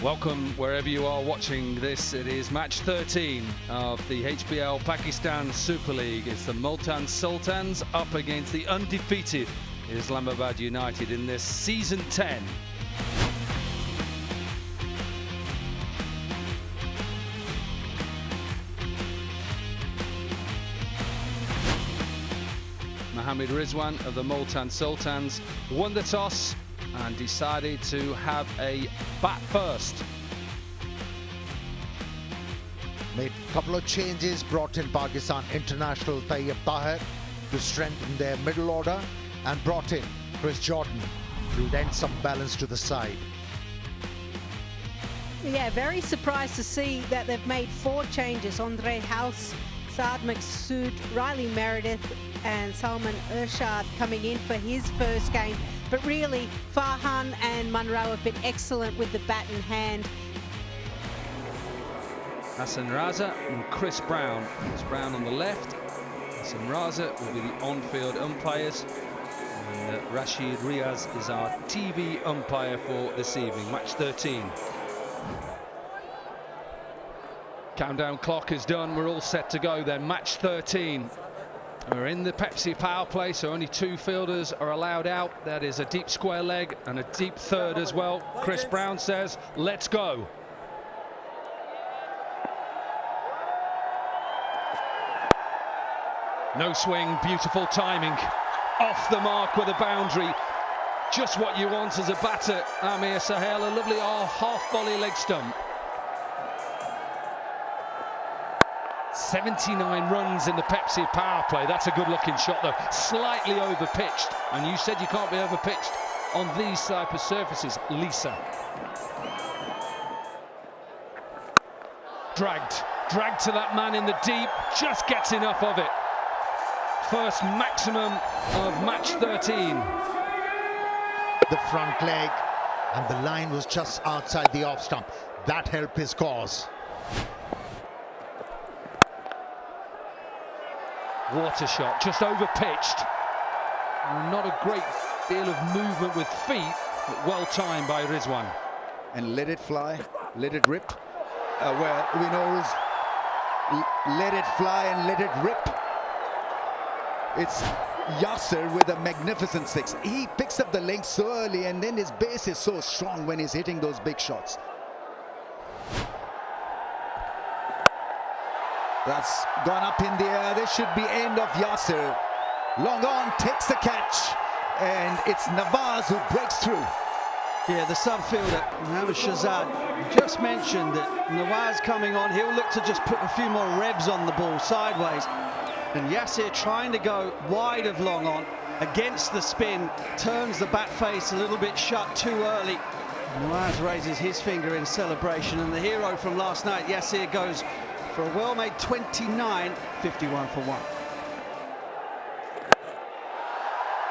Welcome wherever you are watching this. It is match 13 of the HBL Pakistan Super League. It's the Multan Sultans up against the undefeated Islamabad United in this season 10. Mohammed Rizwan of the Multan Sultans won the toss and decided to have a bat first. Made a couple of changes, brought in Pakistan international 𝐄𝐍𝐆𝐋𝐈𝐒 to strengthen their middle order, and brought in Chris Jordan to lend some balance to the side. Yeah, very surprised to see that they've made 4 changes. Andre House, Saad Maksud, Riley Meredith and Salman Urshad coming in for his first game. But really, Farhan and Munro have been excellent with the bat in hand. Hassan Raza and Chris Brown. Chris Brown on the left. Hassan Raza will be the on-field umpires. And Rashid Riaz is our TV umpire for this evening, match 13. Countdown clock is done. We're all set to go then. Match 13. We're in the Pepsi power play, so only 2 fielders are allowed out. That is a deep square leg and a deep third as well. Chris Brown says, let's go. No swing, beautiful timing. Off the mark with a boundary. Just what you want as a batter, Amir Sahel. A lovely half volley leg stump. 79 runs in the Pepsi power play. That's a good looking shot though. Slightly over pitched. And you said you can't be over pitched on these type of surfaces, Lisa. Dragged to that man in the deep. Just gets enough of it. First maximum of match 13. The front leg, and the line was just outside the off stump. That helped his cause. Water shot, just over pitched. Not a great deal of movement with feet, but well timed by Rizwan. And let it fly, let it rip. Well, we know is let it fly and let it rip. It's Yasser with a magnificent 6. He picks up the length so early, and then his base is so strong when he's hitting those big shots. That's gone up in the air. This should be end of Yasser. Long on, takes the catch, and it's Nawaz who breaks through. Yeah, the subfielder, Mohammad Shahzad, just mentioned that Nawaz coming on, he'll look to just put a few more revs on the ball sideways. And Yasser trying to go wide of long on, against the spin, turns the bat face a little bit shut too early. Nawaz raises his finger in celebration, and the hero from last night, Yasser, goes for a well-made 29, 51 for 1.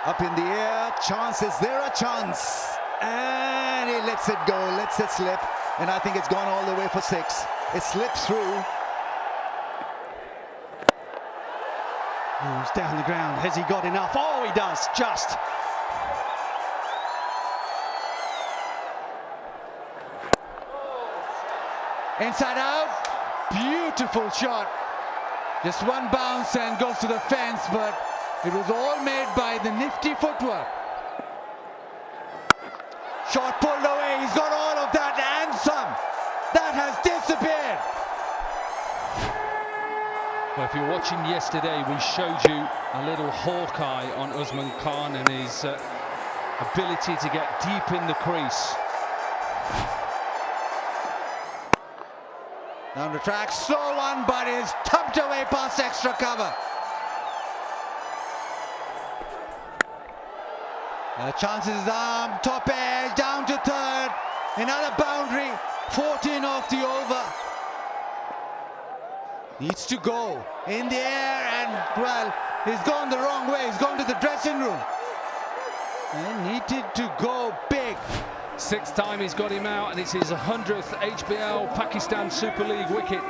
Up in the air, chance, is there a chance? And he lets it go, lets it slip, and I think it's gone all the way for 6. It slips through. He's down the ground, has he got enough? Oh, he does, just. Inside out. Beautiful shot. Just one bounce and goes to the fence, but it was all made by the nifty footwork. Shot pulled away. He's got all of that and some. That has disappeared. Well, if you're watching yesterday, we showed you a little Hawkeye on Usman Khan and his ability to get deep in the crease. Down the track, slow one, but is tucked away past extra cover. Chances arm, top edge, down to third. Another boundary, 14 off the over. Needs to go in the air, and well, he's gone the wrong way. He's gone to the dressing room. And needed to go big. 6th time he's got him out, and it's his 100th HBL Pakistan Super League wicket.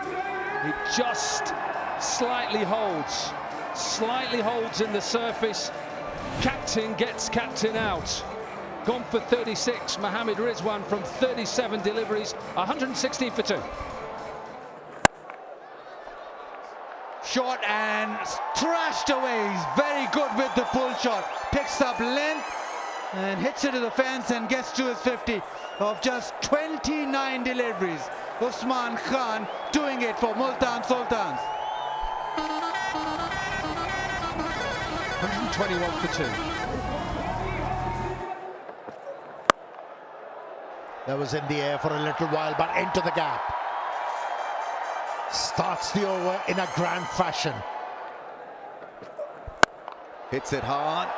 It just slightly holds in the surface. Captain gets captain out. gone for 36. Mohammed Rizwan from 37 deliveries, 116 for 2. Shot and thrashed away. He's very good with the pull shot. Picks up length and hits it to the fence and gets to his 50 of just 29 deliveries. Usman Khan doing it for Multan Sultans. 121 for 2. That was in the air for a little while, but into the gap. Starts the over in a grand fashion. Hits it hard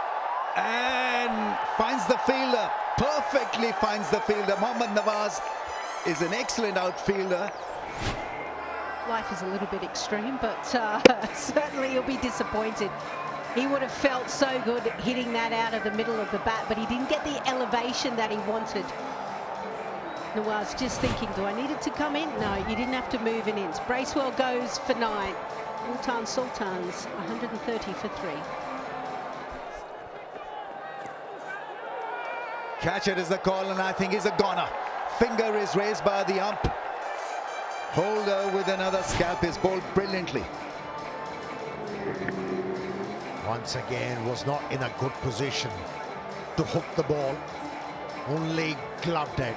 and finds the fielder. Perfectly finds the fielder. Mohammad Nawaz is an excellent outfielder. Life is a little bit extreme, but certainly he'll be disappointed. He would have felt so good hitting that out of the middle of the bat, but he didn't get the elevation that he wanted. Nawaz just thinking, do I need it to come in? No, you didn't have to move in. Bracewell goes for 9. Multan Sultans 130 for 3. Catch it is the call, and I think he's a goner. Finger is raised by the ump. Holder with another scalp is bowled brilliantly. Once again, was not in a good position to hook the ball. Only gloved it.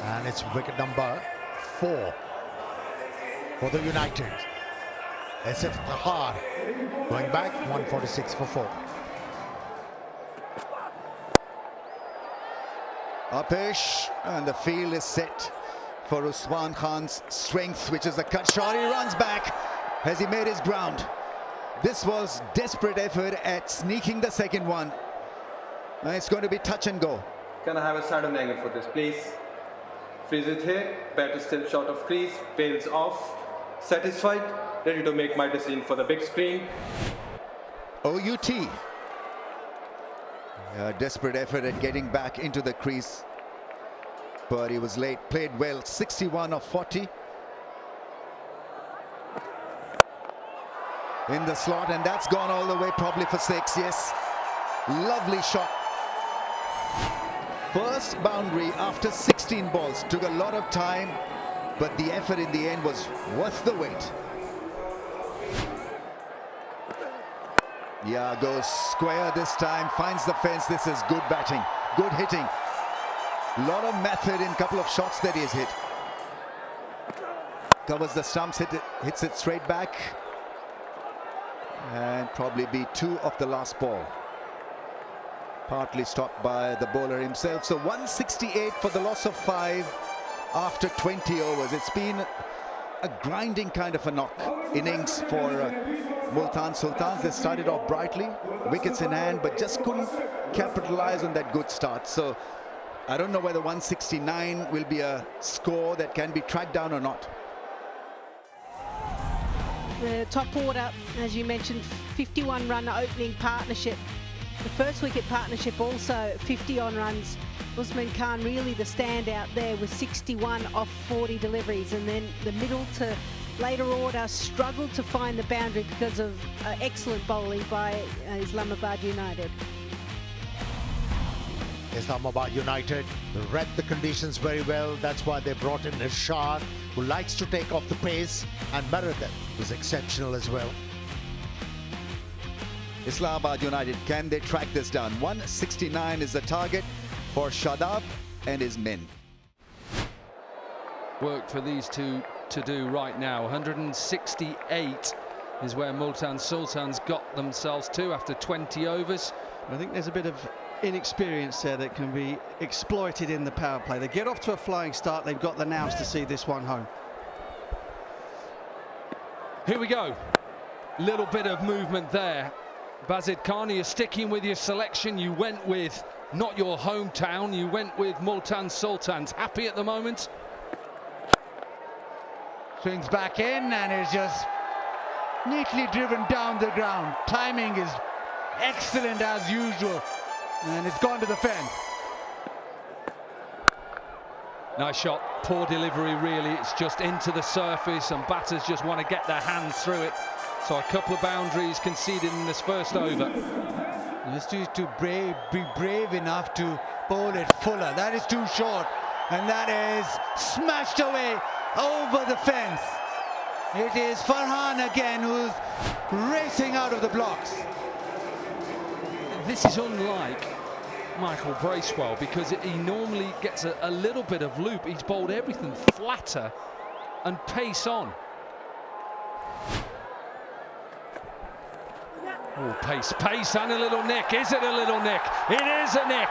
And it's wicket number 4 for the United. SF Tahar going back 146 for 4. Upish, and the field is set for Usman Khan's strength, which is the cut shot. He runs back. Has he made his ground? This was desperate effort at sneaking the second one. Now it's going to be touch and go. Can I have a sudden angle for this, please? Freeze it here. Bat is still short of crease. Bails off. Satisfied. Ready to make my decision for the big screen. OUT. A desperate effort at getting back into the crease, but he was late. Played well. 61 of 40 in the slot, and that's gone all the way, probably for 6. Yes, lovely shot. First boundary after 16 balls. Took a lot of time, but the effort in the end was worth the wait. Yeah, goes square this time, finds the fence. This is good batting, good hitting. A lot of method in a couple of shots that he's hit. Covers the stumps, hits it straight back. And probably be 2 of the last ball. Partly stopped by the bowler himself. So 168 for the loss of 5 after 20 overs. It's been a grinding kind of a knock innings for Multan Sultans. They started off brightly, wickets in hand, but just couldn't capitalize on that good start. So I don't know whether 169 will be a score that can be tracked down or not. The top order, as you mentioned, 51-run opening partnership. The first wicket partnership also 50-on runs. Usman Khan really the standout there with 61 off 40 deliveries, and then the middle to later order struggled to find the boundary because of excellent bowling by Islamabad United. Islamabad United read the conditions very well. That's why they brought in Irshad, who likes to take off the pace, and Meredith was exceptional as well. Islamabad United, can they track this down? 169 is the target for Shadab and his men. Work for these two to do right now. 168 is where Multan Sultans got themselves to after 20 overs. I think there's a bit of inexperience there that can be exploited in the power play. They get off to a flying start. They've got the nows to see this one home. Here we go. Little bit of movement there. Bazid Khan, you're sticking with your selection. You went with not your hometown. You went with Multan Sultans. Happy at the moment? Swings back in and is just neatly driven down the ground. Timing is excellent as usual, and it's gone to the fence. Nice shot, poor delivery really. It's just into the surface and batters just want to get their hands through it. So a couple of boundaries conceded in this first over. Just to be brave enough to bowl it fuller. That is too short, and that is smashed away over the fence. It is Farhan again who's racing out of the blocks. This is unlike Michael Bracewell, because he normally gets a little bit of loop. He's bowled everything flatter and pace on. Oh, pace and a little nick. Is it a little nick? It is a nick.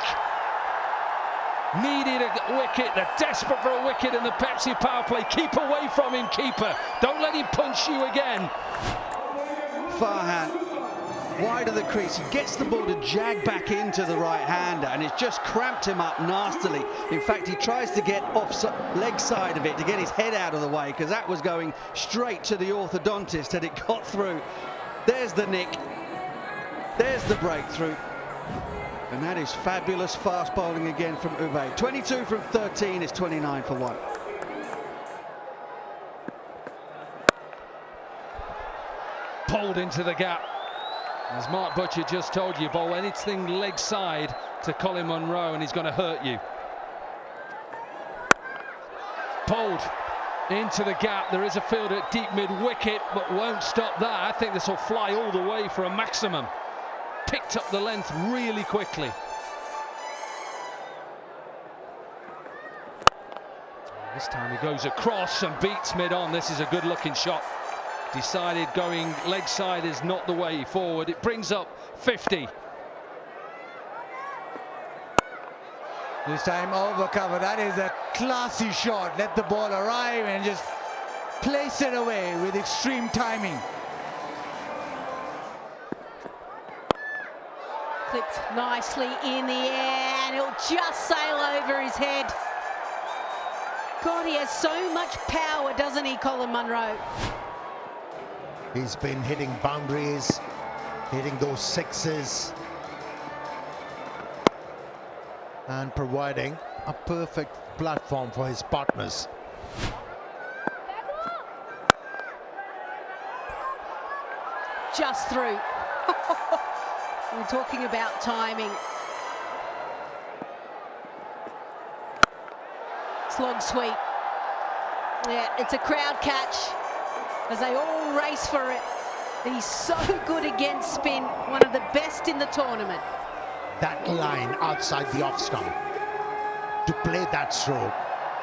Needed a wicket. They're desperate for a wicket in the Pepsi power play. Keep away from him, keeper. Don't let him punch you again. Farhan wide of the crease. He gets the ball to jag back into the right-hander, and it's just cramped him up nastily. In fact, he tries to get off leg side of it to get his head out of the way, because that was going straight to the orthodontist had it got through. There's the nick. There's the breakthrough. And that is fabulous fast bowling again from Ube. 22 from 13 is 29 for 1. Pulled into the gap. As Mark Butcher just told you, bowl anything leg side to Colin Munro and he's going to hurt you. Pulled into the gap. There is a field at deep mid-wicket, but won't stop that. I think this will fly all the way for a maximum. Picked up the length really quickly. This time he goes across and beats mid-on. This is a good-looking shot. Decided going leg side is not the way forward. It brings up 50. This time over cover. That is a classy shot. Let the ball arrive and just place it away with extreme timing. Clipped nicely in the air, and it'll just sail over his head. God, he has so much power, doesn't he, Colin Munro? He's been hitting boundaries, hitting those sixes, and providing a perfect platform for his partners. Just through. We're talking about timing. Slog sweep. Yeah, it's a crowd catch as they all race for it. He's so good against spin, one of the best in the tournament. That line outside the off stump to play that stroke,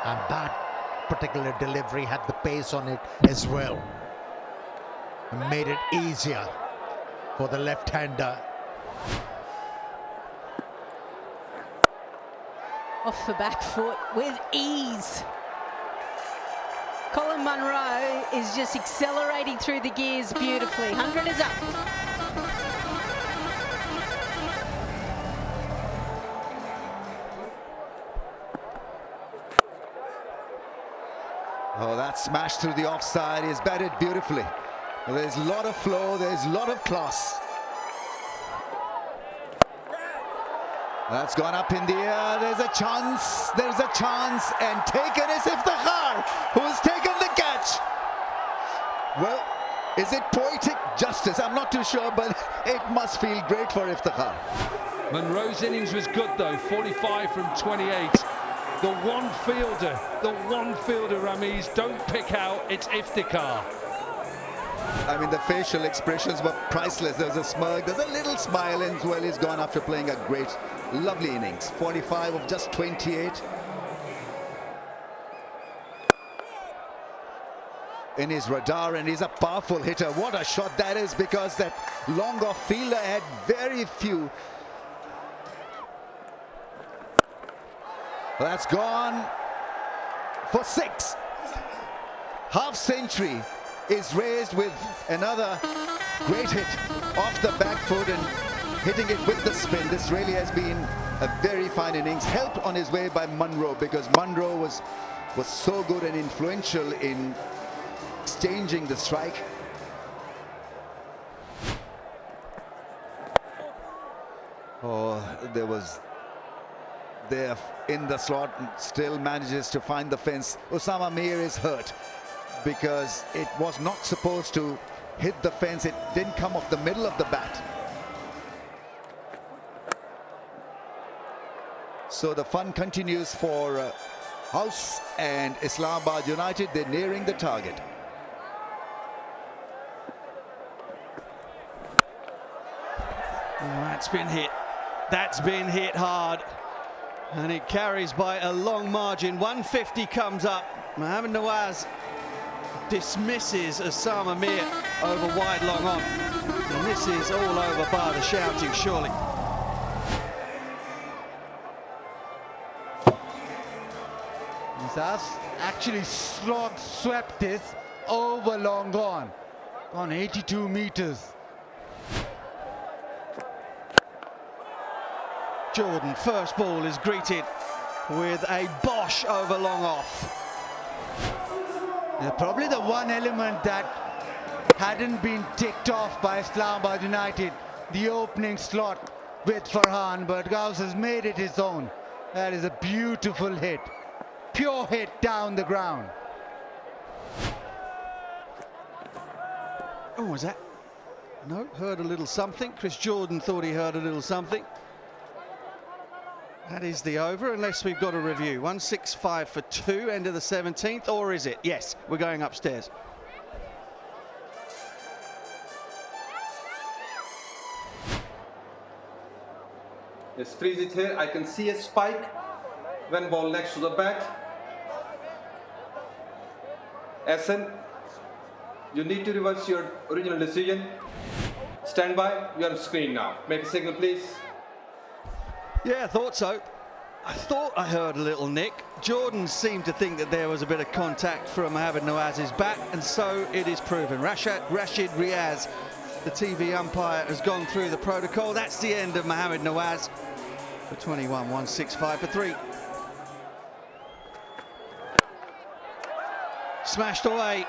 and that particular delivery had the pace on it as well, and made it easier for the left-hander. Off the back foot with ease. Colin Munro is just accelerating through the gears beautifully. 100 is up. Oh, that smash through the offside is batted beautifully. There's a lot of flow, there's a lot of class. That's gone up in the air. There's a chance, and taken is Iftikhar, who's taken the catch. Well, is it poetic justice? I'm not too sure, but it must feel great for Iftikhar. Munro's innings was good though, 45 from 28. The one fielder, Ramiz, don't pick out, it's Iftikhar. I mean, the facial expressions were priceless. There's a smirk, there's a little smile, and well, he's gone after playing a great, lovely innings. 45 of just 28. In his radar, and he's a powerful hitter. What a shot that is, because that long off fielder had very few. That's gone for 6. Half century is raised with another great hit off the back foot and hitting it with the spin. This really has been a very fine innings, helped on his way by Munro, because Munro was so good and influential in exchanging the strike. Oh, there in the slot, still manages to find the fence. Usama Mir is hurt because it was not supposed to hit the fence. It didn't come off the middle of the bat. So the fun continues for House and Islamabad United. They're nearing the target. Oh, that's been hit. That's been hit hard. And it carries by a long margin. 150 comes up. Mohamed Nawaz dismisses Osama Mir over wide long on. And this is all over bar the shouting, surely. He's actually swept this over long gone 82 meters. Jordan, first ball is greeted with a bosh over long off. Probably the one element that hadn't been ticked off by Islamabad United, the opening slot with Farhan, but Gous has made it his own. That is a beautiful hit. Pure hit down the ground. Oh, was that? No, heard a little something. Chris Jordan thought he heard a little something. That is the over, unless we've got a review. 165 for 2, end of the 17th, or is it? Yes, we're going upstairs. Let's freeze it here. I can see a spike when ball next to the bat. SN, you need to reverse your original decision. Stand by, you're on screen now. Make a signal, please. Yeah, I thought so. I thought I heard a little nick. Jordan seemed to think that there was a bit of contact from Mohamed Nawaz's bat, and so it is proven. Rashid Riaz, the TV umpire, has gone through the protocol. That's the end of Mohamed Nawaz for 21, 165 for 3. Smashed away,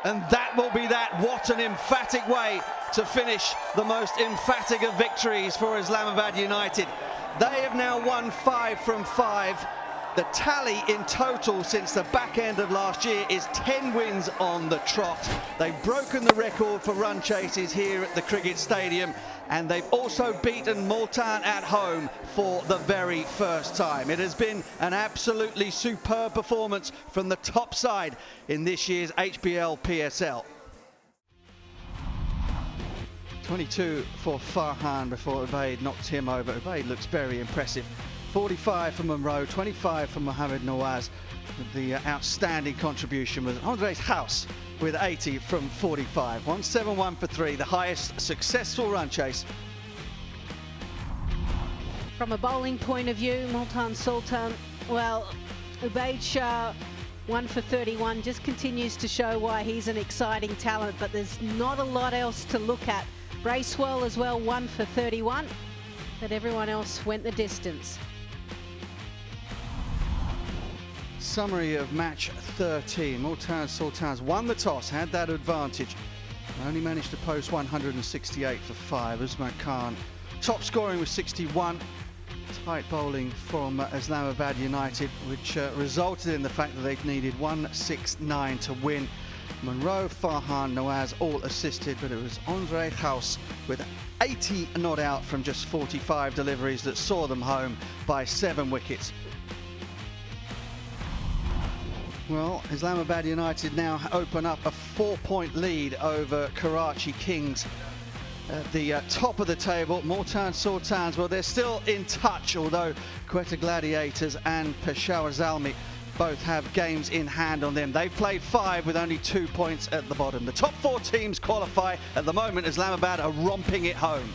and that will be that. What an emphatic way to finish the most emphatic of victories for Islamabad United. They have now won 5 from 5. The tally in total since the back end of last year is 10 wins on the trot. They've broken the record for run chases here at the cricket stadium, and they've also beaten Multan at home for the very first time. It has been an absolutely superb performance from the top side in this year's HBL PSL. 22 for Farhan before Ubaid knocked him over. Ubaid looks very impressive. 45 for Monroe, 25 for Mohamed Nawaz. The outstanding contribution was Andre's House with 80 from 45. 171 for 3, the highest successful run chase. From a bowling point of view, Multan Sultan, well, Ubaid Shah, 1 for 31, just continues to show why he's an exciting talent, but there's not a lot else to look at. Bracewell as well, 1 for 31, but everyone else went the distance. Summary of match 13. Multan Sultans won the toss, had that advantage. Only managed to post 168 for 5. Usman Khan top scoring with 61. Tight bowling from Islamabad United, which resulted in the fact that they've needed 169 to win. Monroe, Farhan, Nawaz all assisted, but it was Andre Gous with 80 not out from just 45 deliveries that saw them home by 7 wickets. Well, Islamabad United now open up a 4-point lead over Karachi Kings at the top of the table. Multan Sultans, well, they're still in touch, although Quetta Gladiators and Peshawar Zalmi both have games in hand on them. They've played 5 with only 2 points at the bottom. The top 4 teams qualify at the moment. Islamabad are romping it home.